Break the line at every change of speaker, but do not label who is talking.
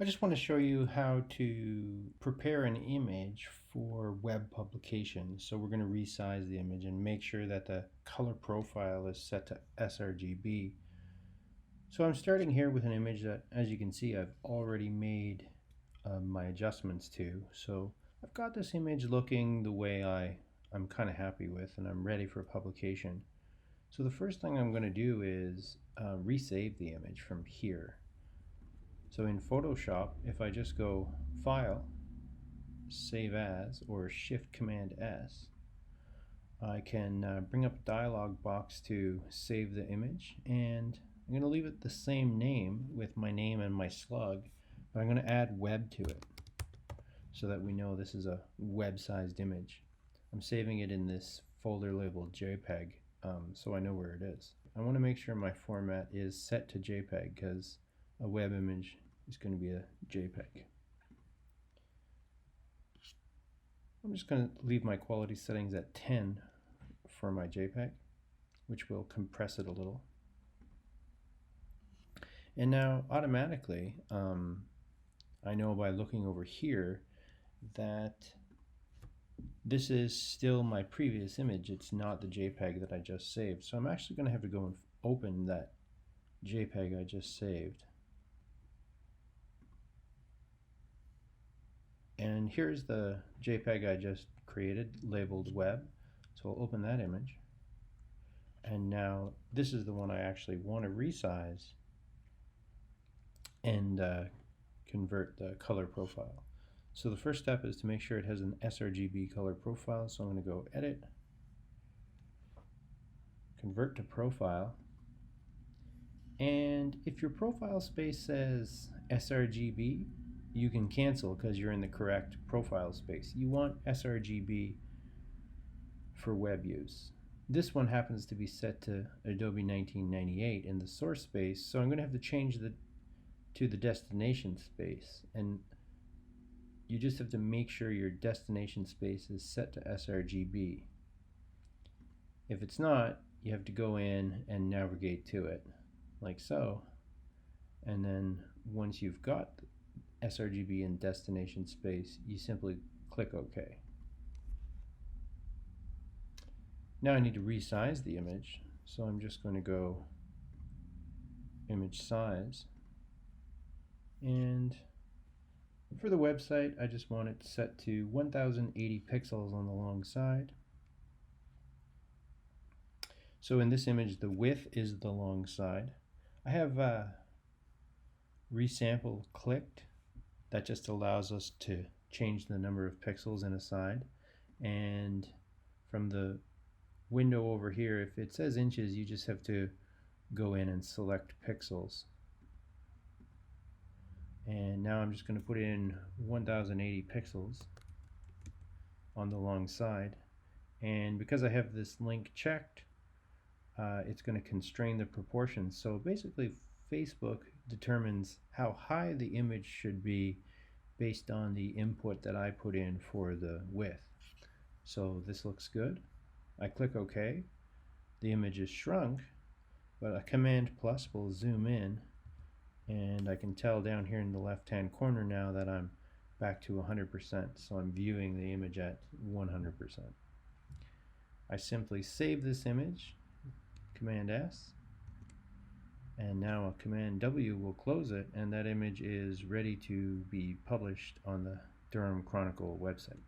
I just want to show you how to prepare an image for web publication. So we're going to resize the image and make sure that the color profile is set to sRGB. So I'm starting here with an image that, as you can see, I've already made my adjustments to. So I've got this image looking the way I'm kind of happy with, and I'm ready for publication. So the first thing I'm going to do is resave the image from here. So in Photoshop, if I just go File, Save As, or Shift Command S, I can bring up a dialog box to save the image, and I'm going to leave it the same name with my name and my slug, but I'm going to add web to it so that we know this is a web-sized image. I'm saving it in this folder labeled JPEG, so I know where it is. I want to make sure my format is set to JPEG because a web image is going to be a JPEG. I'm just going to leave my quality settings at 10 for my JPEG, which will compress it a little. And now automatically, I know by looking over here that this is still my previous image. It's not the JPEG that I just saved. So I'm actually going to have to go and open that JPEG I just saved. And here's the JPEG I just created, labeled web. So I'll open that image. And now this is the one I actually want to resize and convert the color profile. So the first step is to make sure it has an sRGB color profile. So I'm going to go Edit, Convert to Profile. And if your profile space says sRGB, you can cancel because you're in the correct profile space. You want sRGB for web use. This one happens to be set to Adobe 1998 in the source space, so I'm going to have to change to the destination space. And you just have to make sure your destination space is set to sRGB. If it's not, you have to go in and navigate to it, like so. And then once you've got sRGB in destination space, you simply click OK. Now I need to resize the image, so I'm just going to go Image Size, and for the website I just want it set to 1080 pixels on the long side. So in this image the width is the long side. I have resample clicked. That just allows us to change the number of pixels in a side, and from the window over here, if it says inches, you just have to go in and select pixels. And now I'm just going to put in 1080 pixels on the long side, and because I have this link checked, it's going to constrain the proportions. So basically Facebook determines how high the image should be based on the input that I put in for the width. So this looks good. I click OK. The image is shrunk, but a Command plus will zoom in, and I can tell down here in the left hand corner now that I'm back to 100%, so I'm viewing the image at 100%. I simply save this image, Command S, and now a Command W will close it, and that image is ready to be published on the Durham Chronicle website.